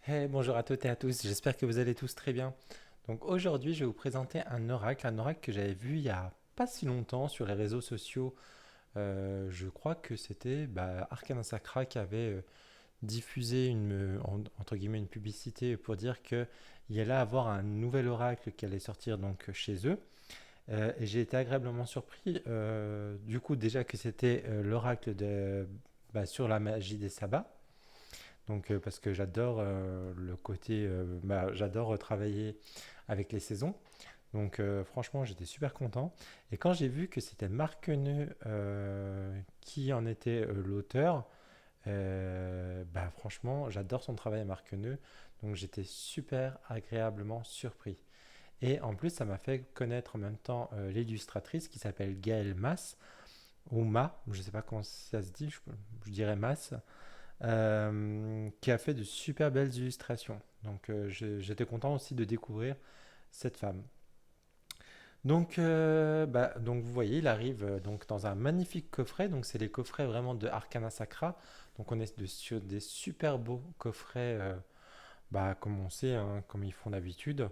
Hey, bonjour à toutes et à tous, j'espère que vous allez tous très bien. Donc aujourd'hui, je vais vous présenter un oracle que j'avais vu il y a pas si longtemps sur les réseaux sociaux. Je crois que c'était Arcana Sacra qui avait diffusé entre guillemets une publicité pour dire qu'il y allait avoir un nouvel oracle qui allait sortir donc chez eux. Et j'ai été agréablement surpris du coup déjà que c'était l'oracle sur la magie des sabbats. Donc, parce que j'adore le côté, j'adore travailler avec les saisons. Donc, franchement, j'étais super content. Et quand j'ai vu que c'était Marc Queneux qui en était l'auteur, franchement, j'adore son travail, Marc Queneux. Donc, j'étais super agréablement surpris. Et en plus, ça m'a fait connaître en même temps l'illustratrice qui s'appelle Gaëlle Mass, ou Ma, je ne sais pas comment ça se dit, je dirais Mass, qui a fait de super belles illustrations. Donc j'étais content aussi de découvrir cette femme. Donc vous voyez, il arrive donc dans un magnifique coffret. Donc c'est les coffrets vraiment de Arcana Sacra. Donc on est sur des super beaux coffrets, comme on sait, hein, comme ils font d'habitude.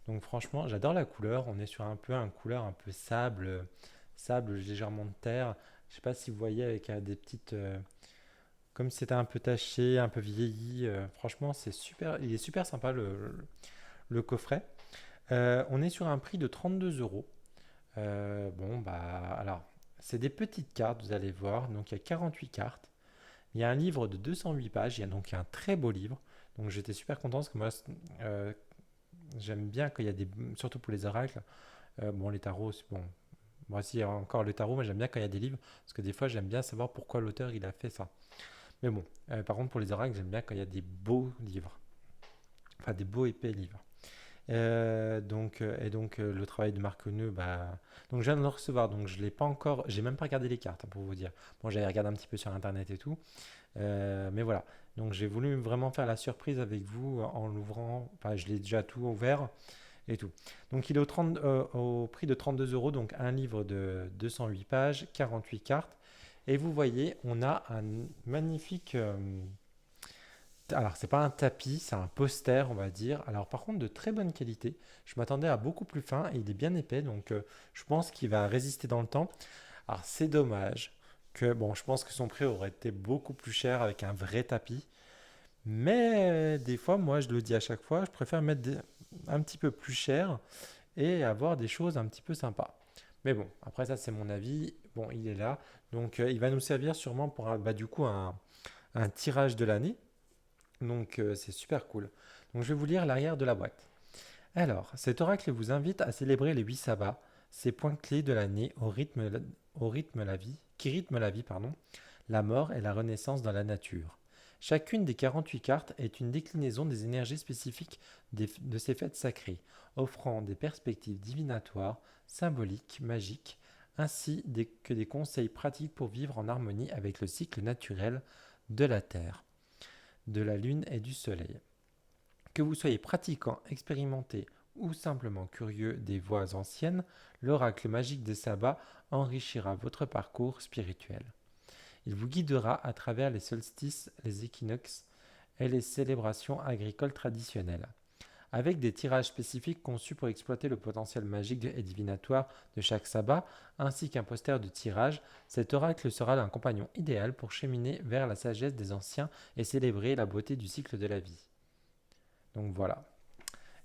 Donc franchement, j'adore la couleur. On est sur un peu un couleur un peu sable, sable légèrement de terre. Je sais pas si vous voyez avec des petites, comme si c'était un peu taché, un peu vieilli. Franchement, c'est super, il est super sympa le coffret. On est sur un prix de 32 euros. Alors, c'est des petites cartes, vous allez voir. Donc, il y a 48 cartes. Il y a un livre de 208 pages. Il y a donc un très beau livre. Donc, j'étais super content parce que moi, euh, j'aime bien quand il y a des. Surtout pour les oracles. Bon, les tarots, c'est bon. Moi aussi, il y a encore le tarot, mais j'aime bien quand il y a des livres. Parce que des fois, j'aime bien savoir pourquoi l'auteur il a fait ça. Mais bon, par contre, pour les oracles, j'aime bien quand il y a des beaux livres, enfin des beaux épais livres. Le travail de Marc Queneux, donc je viens de le recevoir, donc je l'ai pas encore, j'ai même pas regardé les cartes hein, pour vous dire. Bon, j'avais regardé un petit peu sur internet et tout, mais voilà. Donc j'ai voulu vraiment faire la surprise avec vous en l'ouvrant. Enfin, je l'ai déjà tout ouvert et tout. Donc il est au prix de 32 euros, donc un livre de 208 pages, 48 cartes. Et vous voyez, on a un magnifique. Alors, c'est pas un tapis, c'est un poster, on va dire. Alors, par contre, de très bonne qualité. Je m'attendais à beaucoup plus fin et il est bien épais, donc je pense qu'il va résister dans le temps. Alors, c'est dommage que, bon, je pense que son prix aurait été beaucoup plus cher avec un vrai tapis. Mais des fois, moi, je le dis à chaque fois, je préfère un petit peu plus cher et avoir des choses un petit peu sympas. Mais bon, après ça, c'est mon avis. Bon, il est là. Donc, il va nous servir sûrement pour du coup un tirage de l'année. Donc c'est super cool. Donc je vais vous lire l'arrière de la boîte. Alors, cet oracle vous invite à célébrer les 8 sabbats, ces points clés de l'année au rythme la vie, qui rythment la vie, pardon, la mort et la renaissance dans la nature. Chacune des 48 cartes est une déclinaison des énergies spécifiques de ces fêtes sacrées, offrant des perspectives divinatoires, symboliques, magiques, que des conseils pratiques pour vivre en harmonie avec le cycle naturel de la Terre, de la Lune et du Soleil. Que vous soyez pratiquant, expérimenté ou simplement curieux des voies anciennes, l'oracle magique des sabbats enrichira votre parcours spirituel. Il vous guidera à travers les solstices, les équinoxes et les célébrations agricoles traditionnelles. Avec des tirages spécifiques conçus pour exploiter le potentiel magique et divinatoire de chaque sabbat, ainsi qu'un poster de tirage, cet oracle sera un compagnon idéal pour cheminer vers la sagesse des anciens et célébrer la beauté du cycle de la vie. Donc voilà.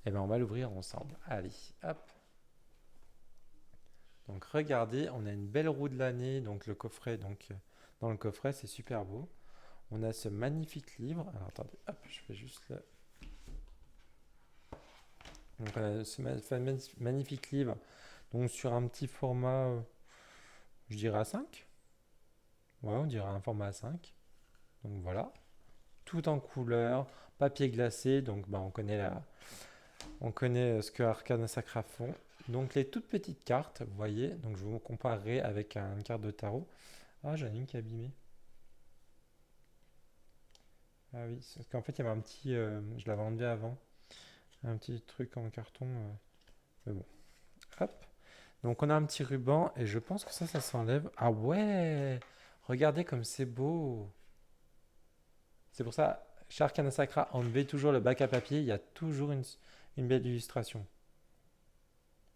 Et bien on va l'ouvrir ensemble. Allez, hop. Donc regardez, on a une belle roue de l'année, donc le coffret, dans le coffret, c'est super beau. On a ce magnifique livre. Alors attendez, hop, je fais juste le. Donc on a ce magnifique livre, donc sur un petit format, je dirais A5. Ouais, on dirait un format A5. Donc voilà, tout en couleur, papier glacé. Donc on connaît ce que Arcana Sacra font. Donc les toutes petites cartes, vous voyez. Donc je vous comparerai avec une carte de tarot. Ah, j'en ai une qui est abîmée. Ah oui, parce qu'en fait, il y avait un petit. Je l'avais enlevé avant. Un petit truc en carton. Mais bon, hop. Donc, on a un petit ruban et je pense que ça s'enlève. Ah ouais! Regardez comme c'est beau! C'est pour ça. Cher Kanasakra, enlevez toujours le bac à papier, il y a toujours une belle illustration.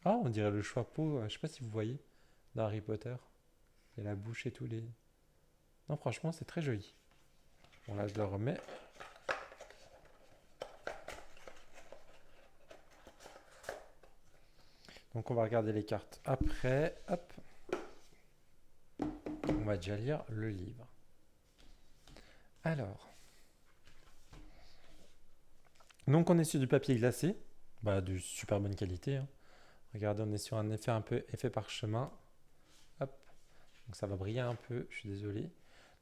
Ah, on dirait le chapeau, je sais pas si vous voyez, dans Harry Potter. Il y a la bouche et tout les... Non, franchement, c'est très joli. Bon, là, je le remets. Donc, on va regarder les cartes après. Hop, on va déjà lire le livre. Alors, donc on est sur du papier glacé, bah, de super bonne qualité, hein. Regardez, on est sur un effet un peu effet parchemin. Hop, donc ça va briller un peu, je suis désolé.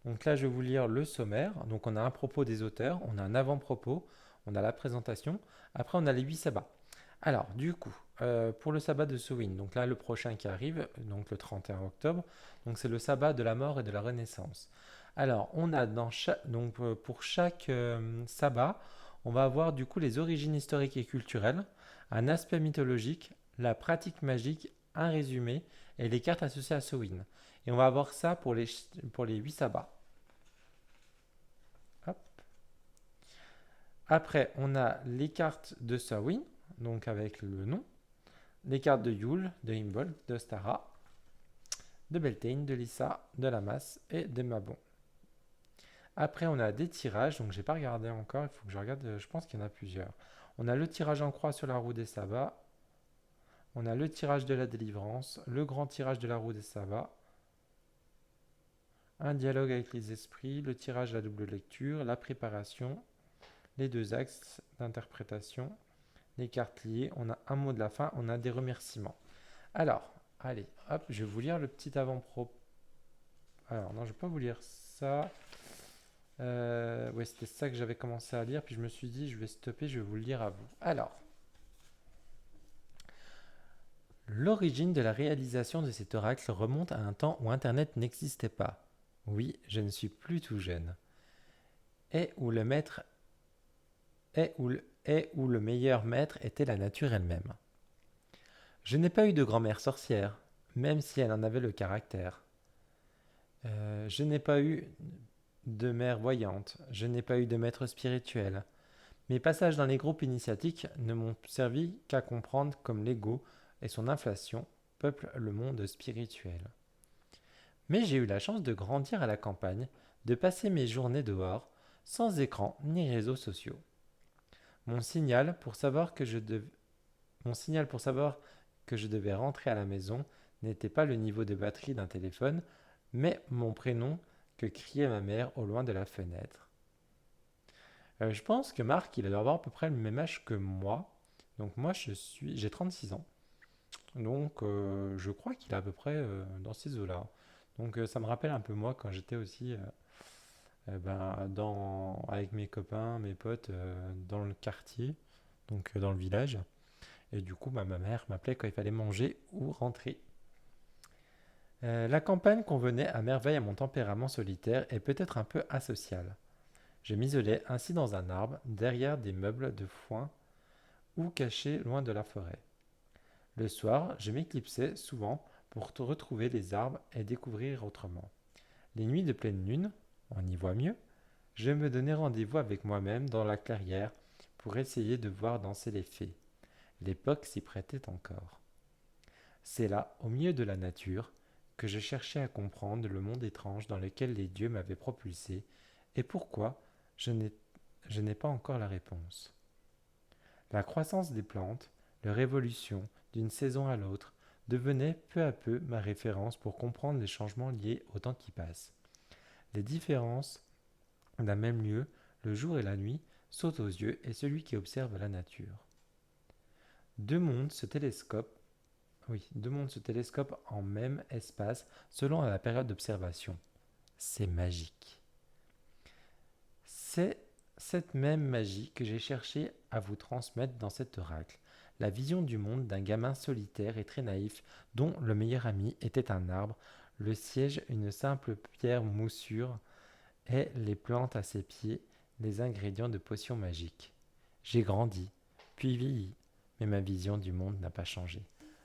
Donc là, je vais vous lire le sommaire. Donc on a un propos des auteurs, on a un avant-propos, on a la présentation. Après, on a les 8 sabbats. Alors, du coup, pour le sabbat de Samhain, donc là, le prochain qui arrive, donc le 31 octobre, donc c'est le sabbat de la mort et de la renaissance. Alors, on a donc pour chaque sabbat, on va avoir du coup les origines historiques et culturelles, un aspect mythologique, la pratique magique, un résumé et les cartes associées à Samhain. Et on va avoir ça pour les 8 sabbats. Hop. Après, on a les cartes de Samhain, donc avec le nom, les cartes de Yule, de Imbolc, de Stara, de Beltane, de Lissa, de Lamas et de Mabon. Après, on a des tirages, donc j'ai pas regardé encore, il faut que je regarde, je pense qu'il y en a plusieurs. On a le tirage en croix sur la roue des sabbats, on a le tirage de la délivrance, le grand tirage de la roue des sabbats, un dialogue avec les esprits, le tirage à double lecture, la préparation, les deux axes d'interprétation, les cartes liées, on a un mot de la fin, on a des remerciements. Alors, allez, hop, je vais vous lire le petit avant-propos. Alors, non, je ne vais pas vous lire ça. Ouais, c'était ça que j'avais commencé à lire, puis je me suis dit, je vais stopper, je vais vous le lire à vous. Alors, l'origine de la réalisation de cet oracle remonte à un temps où Internet n'existait pas. Oui, je ne suis plus tout jeune. Et où le maître et où le meilleur maître était la nature elle-même. Je n'ai pas eu de grand-mère sorcière, même si elle en avait le caractère. Je n'ai pas eu de mère voyante, je n'ai pas eu de maître spirituel. Mes passages dans les groupes initiatiques ne m'ont servi qu'à comprendre comme l'ego et son inflation peuplent le monde spirituel. Mais j'ai eu la chance de grandir à la campagne, de passer mes journées dehors, sans écran ni réseaux sociaux. Mon signal pour savoir que je devais rentrer à la maison n'était pas le niveau de batterie d'un téléphone, mais mon prénom que criait ma mère au loin de la fenêtre. Je pense que Marc, il doit avoir à peu près le même âge que moi. Donc moi, j'ai 36 ans. Donc je crois qu'il est à peu près dans ces eaux-là. Donc ça me rappelle un peu moi quand j'étais aussi avec mes copains, mes potes dans le quartier, donc dans le village. Et du coup, ma mère m'appelait quand il fallait manger ou rentrer. La campagne convenait à merveille à mon tempérament solitaire et peut-être un peu asocial. Je m'isolais ainsi dans un arbre, derrière des meubles de foin ou caché loin de la forêt. Le soir, je m'éclipsais souvent pour retrouver les arbres et découvrir autrement. Les nuits de pleine lune, on y voit mieux, je me donnais rendez-vous avec moi-même dans la clairière pour essayer de voir danser les fées. L'époque s'y prêtait encore. C'est là, au milieu de la nature, que je cherchais à comprendre le monde étrange dans lequel les dieux m'avaient propulsé et pourquoi je n'ai pas encore la réponse. La croissance des plantes, leur évolution d'une saison à l'autre, devenait peu à peu ma référence pour comprendre les changements liés au temps qui passe. Les différences d'un même lieu, le jour et la nuit, sautent aux yeux et celui qui observe la nature. Deux mondes se télescopent en même espace selon la période d'observation. C'est magique. C'est cette même magie que j'ai cherché à vous transmettre dans cet oracle. La vision du monde d'un gamin solitaire et très naïf dont le meilleur ami était un arbre, le siège une simple pierre moussure et les plantes à ses pieds les ingrédients de potions magiques. J'ai grandi, puis vieilli, mais ma vision du monde n'a pas changé.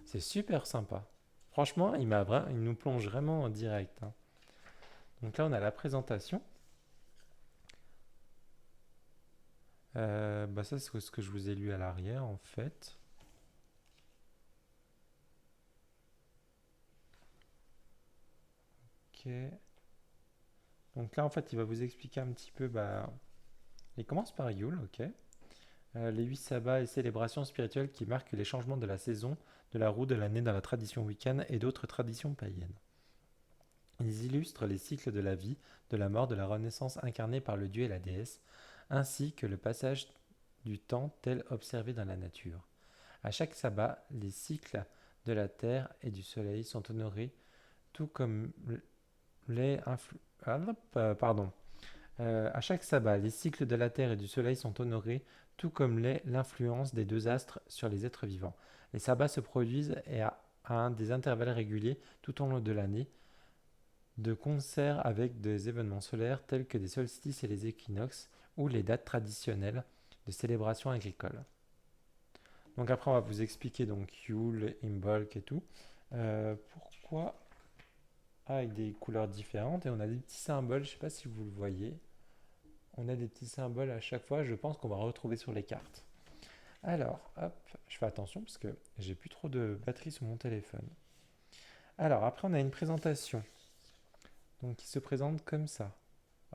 C'est super sympa. Franchement, il nous plonge vraiment en direct, hein. Donc là, on a la présentation. Bah ça, c'est ce que je vous ai lu à l'arrière, en fait. Ok. Donc là, en fait, il va vous expliquer un petit peu. Bah, il commence par Yule, ok. Les 8 sabbats et célébrations spirituelles qui marquent les changements de la saison, de la roue de l'année dans la tradition wiccaine et d'autres traditions païennes. Ils illustrent les cycles de la vie, de la mort, de la renaissance incarnée par le dieu et la déesse, ainsi que le passage du temps tel observé dans la nature. À chaque sabbat, les cycles de la terre et du soleil sont honorés, tout comme les pardon. À chaque sabbat, les cycles de la terre et du soleil sont honorés, tout comme l'est l'influence des deux astres sur les êtres vivants. Les sabbats se produisent à des intervalles réguliers tout au long de l'année, de concert avec des événements solaires tels que des solstices et les équinoxes ou les dates traditionnelles de célébration agricole. Donc après on va vous expliquer donc Yule, Imbolc et tout. Pourquoi avec des couleurs différentes et on a des petits symboles, je ne sais pas si vous le voyez. On a des petits symboles à chaque fois, je pense qu'on va retrouver sur les cartes. Alors, hop, je fais attention parce que j'ai plus trop de batterie sur mon téléphone. Alors après on a une présentation. Donc qui se présente comme ça.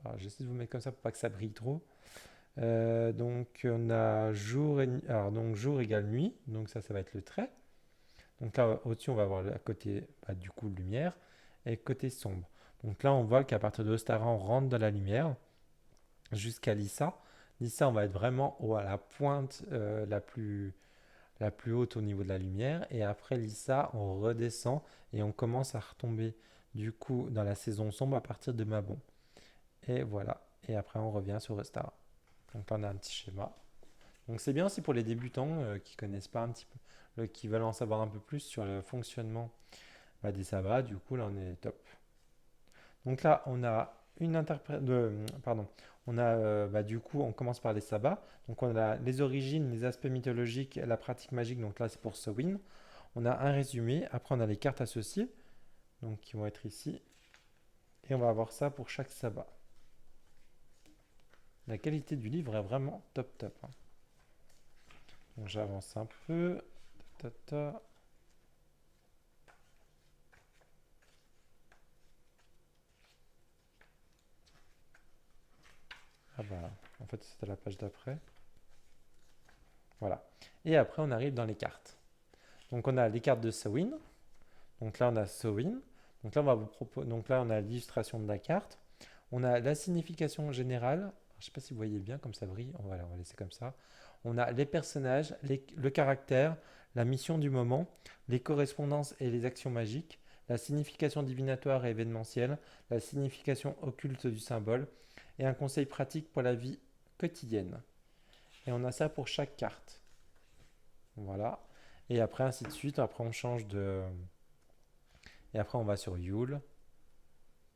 Alors j'essaie de vous mettre comme ça pour pas que ça brille trop. Donc on a jour et alors donc jour égale nuit, donc ça va être le trait. Donc là au-dessus on va avoir à côté du coup lumière et côté sombre. Donc là on voit qu'à partir de Ostara on rentre dans la lumière jusqu'à Lissa. Lissa on va être vraiment à la pointe la plus haute au niveau de la lumière et après Lissa on redescend et on commence à retomber du coup dans la saison sombre à partir de Mabon. Et voilà. Et après on revient sur Ostara. Donc là, on a un petit schéma. Donc c'est bien aussi pour les débutants qui connaissent pas un petit peu, qui veulent en savoir un peu plus sur le fonctionnement des sabbats. Du coup, là, on est top. Donc là, on a une pardon. On a du coup, on commence par les sabbats. Donc on a les origines, les aspects mythologiques, la pratique magique. Donc là, c'est pour Samhain. On a un résumé. Après, on a les cartes associées, donc qui vont être ici. Et on va avoir ça pour chaque sabbat. La qualité du livre est vraiment top top, hein. Donc j'avance un peu. Ta, ta, ta. Ah bah, en fait, c'était la page d'après. Voilà. Et après, on arrive dans les cartes. Donc, on a les cartes de Samhain. Donc là, on a Samhain. Donc là, Donc là, on a l'illustration de la carte. On a la signification générale. Je ne sais pas si vous voyez bien, comme ça brille. Voilà, on va laisser comme ça. On a les personnages, le caractère, la mission du moment, les correspondances et les actions magiques, la signification divinatoire et événementielle, la signification occulte du symbole, et un conseil pratique pour la vie quotidienne. Et on a ça pour chaque carte. Voilà. Et après, ainsi de suite. Après, on change de. Et après, on va sur Yule.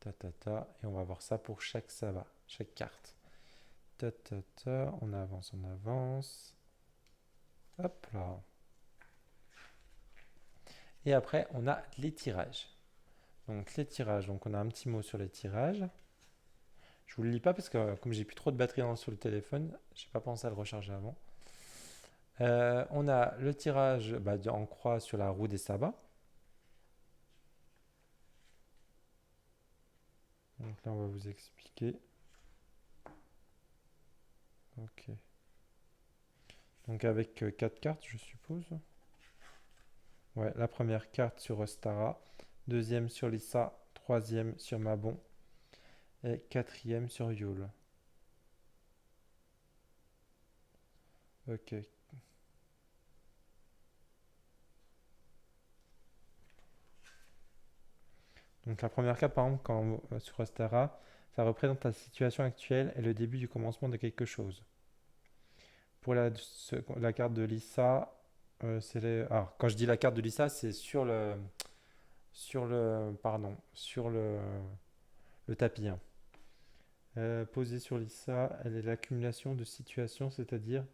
Ta, ta, ta. Et on va voir ça pour chaque Sava, chaque carte. Ta, ta, ta. On avance, on avance. Hop là. Et après, on a les tirages. Donc, les tirages. Donc, on a un petit mot sur les tirages. Je vous le lis pas parce que comme j'ai plus trop de batterie sur le téléphone, j'ai pas pensé à le recharger avant. On a le tirage en croix sur la roue des sabbats. Donc là, on va vous expliquer. Ok. Donc avec 4 cartes, je suppose. Ouais, la première carte sur Ostara, deuxième sur Lissa, troisième sur Mabon et quatrième sur Yule. Ok. Donc la première carte, par exemple, sur Ostara, ça représente la situation actuelle et le début du commencement de quelque chose. Pour la carte de Lissa, c'est les. Alors, quand je dis la carte de Lissa, c'est sur le tapis, hein. Posée sur Lissa, elle est l'accumulation de situations, c'est-à-dire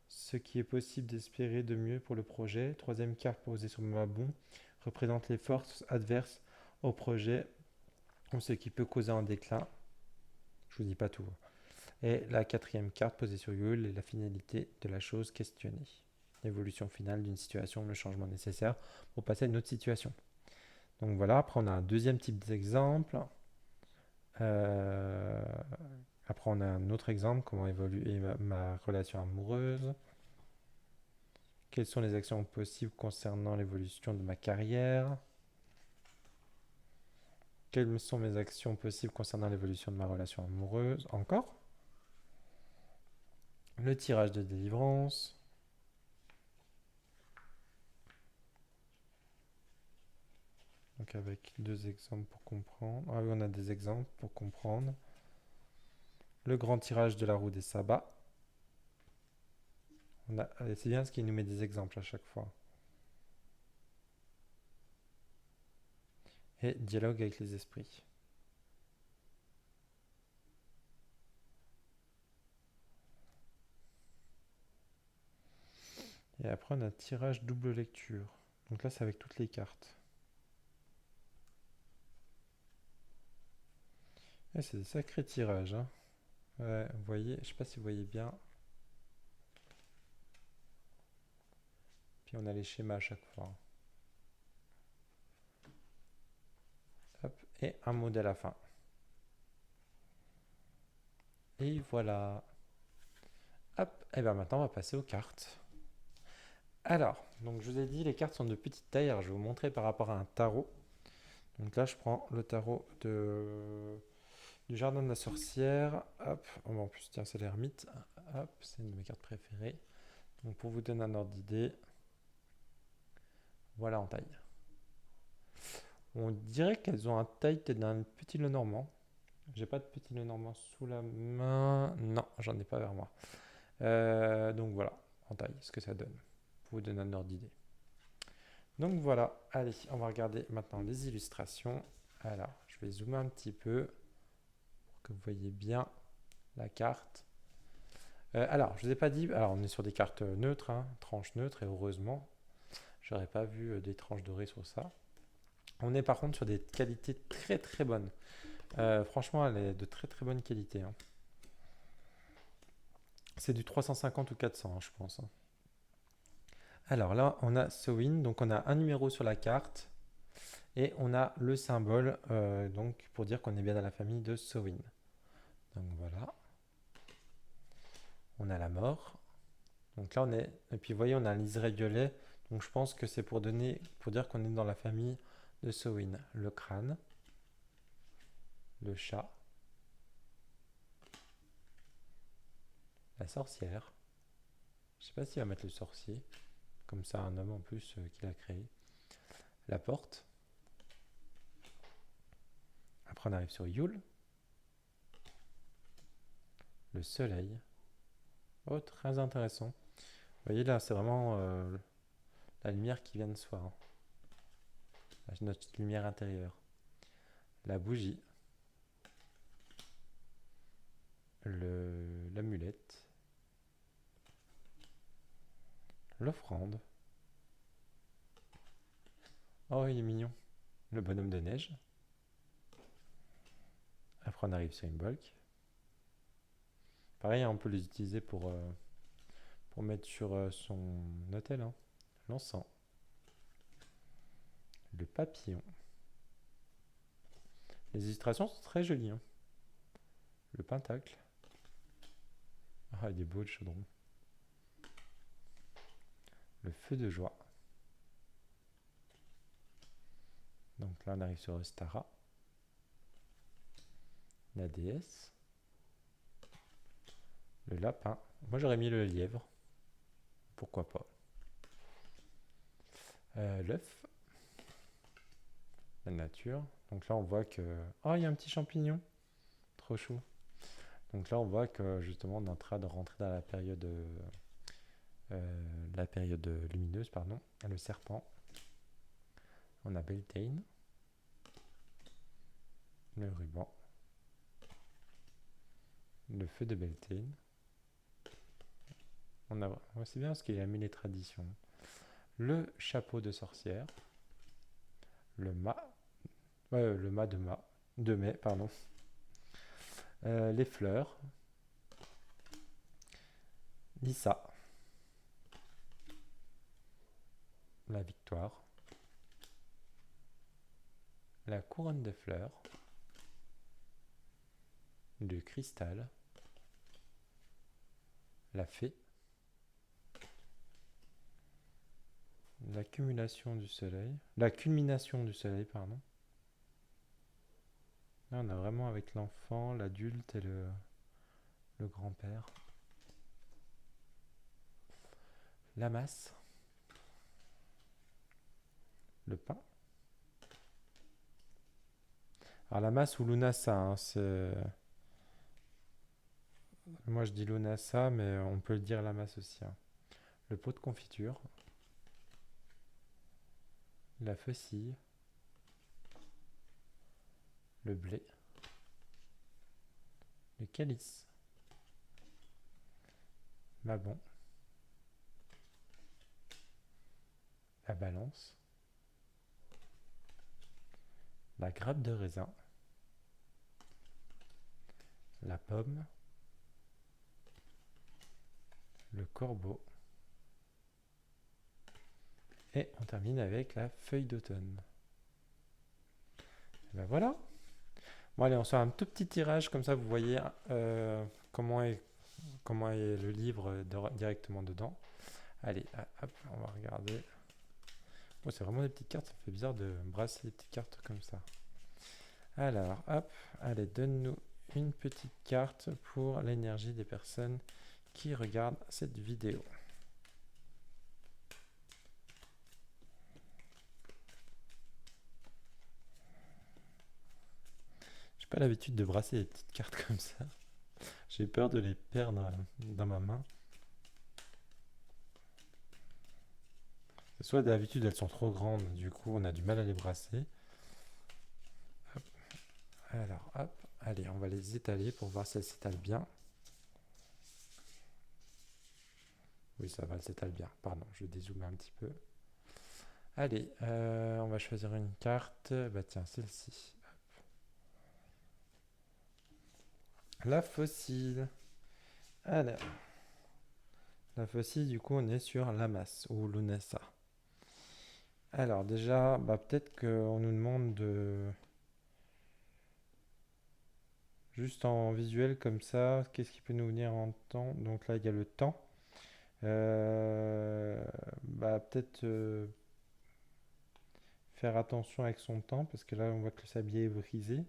ce qui est possible d'espérer de mieux pour le projet. Troisième carte posée sur Mabon représente les forces adverses au projet ou ce qui peut causer un déclin. Je vous dis pas tout. Et la quatrième carte posée sur Yule est la finalité de la chose questionnée. L'évolution finale d'une situation, le changement nécessaire pour passer à une autre situation. Donc voilà, après on a un deuxième type d'exemple. Euh, Après on a un autre exemple, comment évoluer ma relation amoureuse. Quelles sont les actions possibles concernant l'évolution de ma carrière? Quelles sont mes actions possibles concernant l'évolution de ma relation amoureuse? Encore? Le tirage de délivrance. Donc avec deux exemples pour comprendre. Ah oui, on a des exemples pour comprendre. Le grand tirage de la roue des sabbats. C'est bien ce qui nous met des exemples à chaque fois. Et dialogue avec les esprits. Et après, on a tirage double lecture. Donc là, c'est avec toutes les cartes. Et c'est des sacrés tirages, hein. Ouais, vous voyez, je sais pas si vous voyez bien. Puis on a les schémas à chaque fois. Hop, et un mot à la fin. Et voilà. Hop, et bien maintenant, on va passer aux cartes. Alors, donc je vous ai dit, les cartes sont de petite taille. Alors, je vais vous montrer par rapport à un tarot. Donc là, je prends le tarot du Jardin de la Sorcière. Hop, en plus, tiens, c'est l'ermite. Hop, c'est une de mes cartes préférées. Donc pour vous donner un ordre d'idée, voilà en taille. On dirait qu'elles ont un taille peut-être d'un petit Lenormand. J'ai pas de petit Lenormand sous la main. Non, j'en ai pas vers moi. Donc voilà, en taille, ce que ça donne. Pour vous donner un ordre d'idée. Donc voilà, allez, on va regarder maintenant les illustrations. Alors, je vais zoomer un petit peu pour que vous voyez bien la carte. Alors, je ne vous ai pas dit, alors on est sur des cartes neutres, hein, tranches neutres, et heureusement, j'aurais pas vu des tranches dorées sur ça. On est par contre sur des qualités très très bonnes. Franchement, elle est de très très bonne qualité, hein. C'est du 350 ou 400, hein, je pense, hein. Alors là, on a Sowin, donc on a un numéro sur la carte et on a le symbole donc pour dire qu'on est bien dans la famille de Sowin. Donc voilà. On a la mort. Donc là, on est. Et puis vous voyez, on a un liseré violet. Donc je pense que c'est pour dire qu'on est dans la famille de Sowin. Le crâne, le chat, la sorcière. Je sais pas s'il va mettre le sorcier. Comme ça, un homme en plus qu'il a créé. La porte. Après, on arrive sur Yule. Le soleil. Oh, très intéressant. Vous voyez là, c'est vraiment la lumière qui vient de soi, hein. Notre lumière intérieure. La bougie. L'amulette. L'offrande. Oh, il est mignon. Le bonhomme de neige. Après, on arrive sur une bolque. Pareil, hein, on peut les utiliser pour mettre sur son hôtel, hein. L'encens. Le papillon. Les illustrations sont très jolies, hein. Le pentacle. Ah, il est beau le chaudron. Le feu de joie. Donc là, on arrive sur Ostara. La déesse. Le lapin. Moi, j'aurais mis le lièvre. Pourquoi pas. L'œuf. La nature. Donc là, on voit que... Oh, il y a un petit champignon. Trop chou. Donc là, on voit que justement, on est en train de rentrer dans la période lumineuse, pardon. Le serpent. On a Beltane. Le ruban. Le feu de Beltane. C'est bien parce qu'il a mis les traditions. Le chapeau de sorcière. Le mât. Le mât de mai, pardon. Les fleurs. Issa, la victoire, la couronne de fleurs, le cristal, la fée, la culmination du soleil, pardon. Là, on a vraiment avec l'enfant, l'adulte et le grand-père. La masse, le pain. Alors la masse ou l'unasa, hein, moi je dis l'unasa, mais on peut le dire la masse aussi, hein. Le pot de confiture, la faucille, le blé, le calice, Mabon, la balance, la grappe de raisin, la pomme, le corbeau, et on termine avec la feuille d'automne. Et ben voilà. Bon allez, on sort un tout petit tirage, comme ça vous voyez comment est le livre directement dedans. Allez, hop, on va regarder. Oh, c'est vraiment des petites cartes, ça fait bizarre de brasser des petites cartes comme ça. Alors, hop, allez, donne-nous une petite carte pour l'énergie des personnes qui regardent cette vidéo. J'ai pas l'habitude de brasser des petites cartes comme ça. J'ai peur de les perdre dans ma main. Soit d'habitude elles sont trop grandes, du coup on a du mal à les brasser. Hop. Alors hop, allez, on va les étaler pour voir si elles s'étalent bien. Oui, ça va, elles s'étalent bien. Pardon, je vais dézoomer un petit peu. Allez, on va choisir une carte. Bah tiens, celle-ci. La fossile. Alors, la fossile, du coup, on est sur la masse ou l'UNESA. Alors déjà, bah, peut-être qu'on nous demande de... Juste en visuel comme ça, qu'est-ce qui peut nous venir en temps? Donc là, il y a le temps. Bah, peut-être faire attention avec son temps, parce que là, on voit que le sablier est brisé.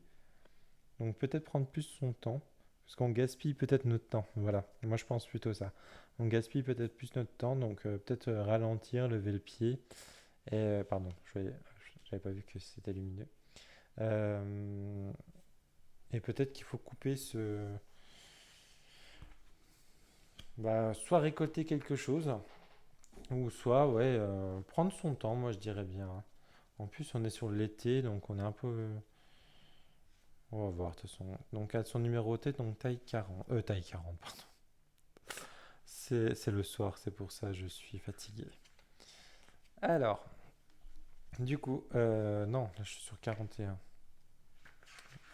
Donc peut-être prendre plus son temps, parce qu'on gaspille peut-être notre temps. Voilà, moi je pense plutôt ça. On gaspille peut-être plus notre temps, donc peut-être ralentir, lever le pied. Et, pardon, j'avais pas vu que c'était lumineux. Euh, et peut-être qu'il faut couper ce... Bah, soit récolter quelque chose, ou soit ouais, prendre son temps, moi je dirais bien, hein. En plus, on est sur l'été, donc on est un peu... On va voir, de toute façon. Donc, elles sont numérotées, donc taille 40. Taille 40, pardon. C'est le soir, c'est pour ça que je suis fatigué. Alors, du coup, non, là je suis sur 41.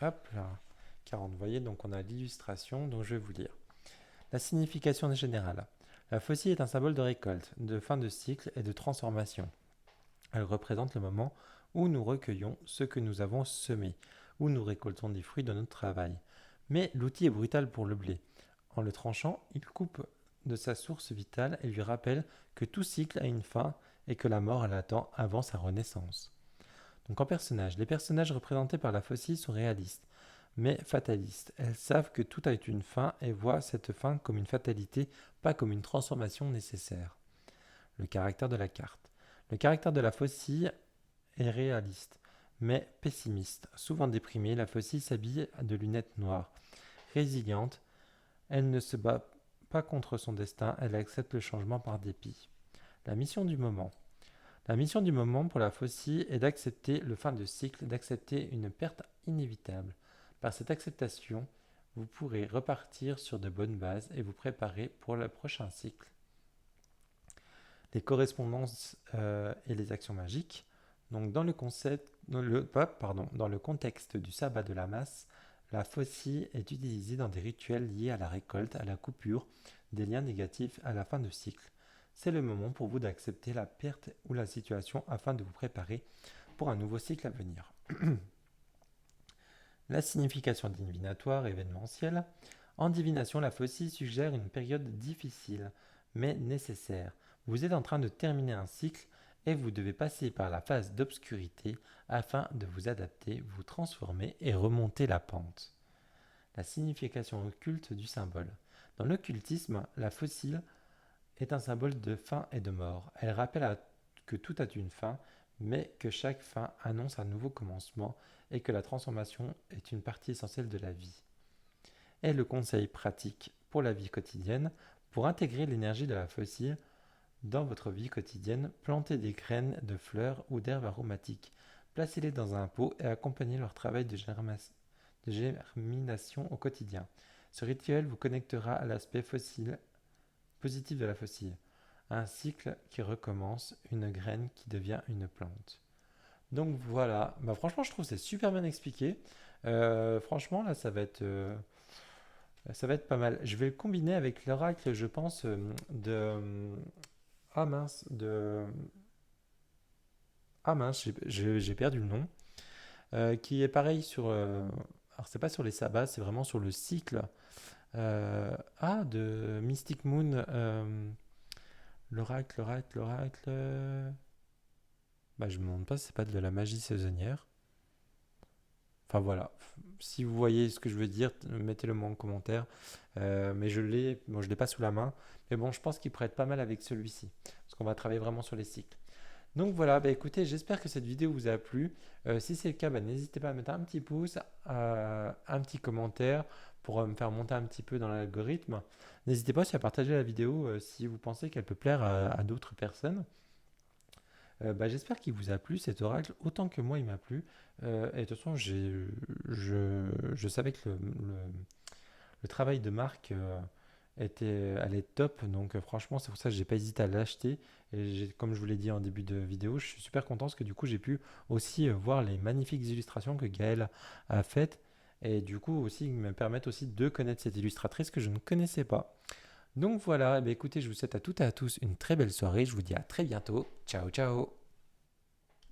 Hop là, 40. Vous voyez, donc on a l'illustration, donc je vais vous lire. La signification générale. La faucille est un symbole de récolte, de fin de cycle et de transformation. Elle représente le moment où nous recueillons ce que nous avons semé, où nous récoltons des fruits de notre travail. Mais l'outil est brutal pour le blé. En le tranchant, il coupe de sa source vitale et lui rappelle que tout cycle a une fin et que la mort l'attend avant sa renaissance. Donc en personnage, les personnages représentés par la faucille sont réalistes, mais fatalistes. Elles savent que tout a une fin et voient cette fin comme une fatalité, pas comme une transformation nécessaire. Le caractère de la carte. Le caractère de la faucille est réaliste, mais pessimiste. Souvent déprimée, la faucille s'habille de lunettes noires. Résiliente, elle ne se bat pas contre son destin, elle accepte le changement par dépit. La mission du moment. La mission du moment pour la faucille est d'accepter le fin de cycle, d'accepter une perte inévitable. Par cette acceptation, vous pourrez repartir sur de bonnes bases et vous préparer pour le prochain cycle. Les correspondances et les actions magiques. Donc dans le contexte du sabbat de la masse, La faucille est utilisée dans des rituels liés à la récolte, à la coupure, des liens négatifs à la fin de cycle. C'est le moment pour vous d'accepter la perte ou la situation afin de vous préparer pour un nouveau cycle à venir. La signification divinatoire événementielle. En divination, la faucille suggère une période difficile, mais nécessaire. Vous êtes en train de terminer un cycle et vous devez passer par la phase d'obscurité afin de vous adapter, vous transformer et remonter la pente. La signification occulte du symbole. Dans l'occultisme, la faucille est un symbole de fin et de mort. Elle rappelle que tout a une fin, mais que chaque fin annonce un nouveau commencement et que la transformation est une partie essentielle de la vie. Et le conseil pratique pour la vie quotidienne, pour intégrer l'énergie de la faucille dans votre vie quotidienne, plantez des graines de fleurs ou d'herbes aromatiques. Placez-les dans un pot et accompagnez leur travail de germination au quotidien. Ce rituel vous connectera à l'aspect fossile positif de la faucille. Un cycle qui recommence, une graine qui devient une plante. Donc voilà, franchement je trouve que c'est super bien expliqué. Franchement là ça va être pas mal. Je vais le combiner avec l'oracle, je pense, ah mince, Ah mince, j'ai perdu le nom. Qui est pareil sur... alors c'est pas sur les sabbats, c'est vraiment sur le cycle. De Mystic Moon. L'oracle. Je me demande pas si c'est pas de la magie saisonnière. Enfin voilà. Si vous voyez ce que je veux dire, mettez-le moi en commentaire. Mais je l'ai pas sous la main. Mais bon, je pense qu'il pourrait être pas mal avec celui-ci. Parce qu'on va travailler vraiment sur les cycles. Donc voilà, écoutez, j'espère que cette vidéo vous a plu. Si c'est le cas, n'hésitez pas à mettre un petit pouce, un petit commentaire pour me faire monter un petit peu dans l'algorithme. N'hésitez pas aussi à partager la vidéo si vous pensez qu'elle peut plaire à d'autres personnes. J'espère qu'il vous a plu cet oracle autant que moi il m'a plu. Et de toute façon, je savais que le travail de Marc elle est top. Donc franchement, c'est pour ça que j'ai pas hésité à l'acheter. Et comme je vous l'ai dit en début de vidéo, je suis super content parce que du coup, j'ai pu aussi voir les magnifiques illustrations que Gaëlle a faites. Et du coup, aussi, ils me permettent aussi de connaître cette illustratrice que je ne connaissais pas. Donc voilà, écoutez, je vous souhaite à toutes et à tous une très belle soirée. Je vous dis à très bientôt. Ciao, ciao.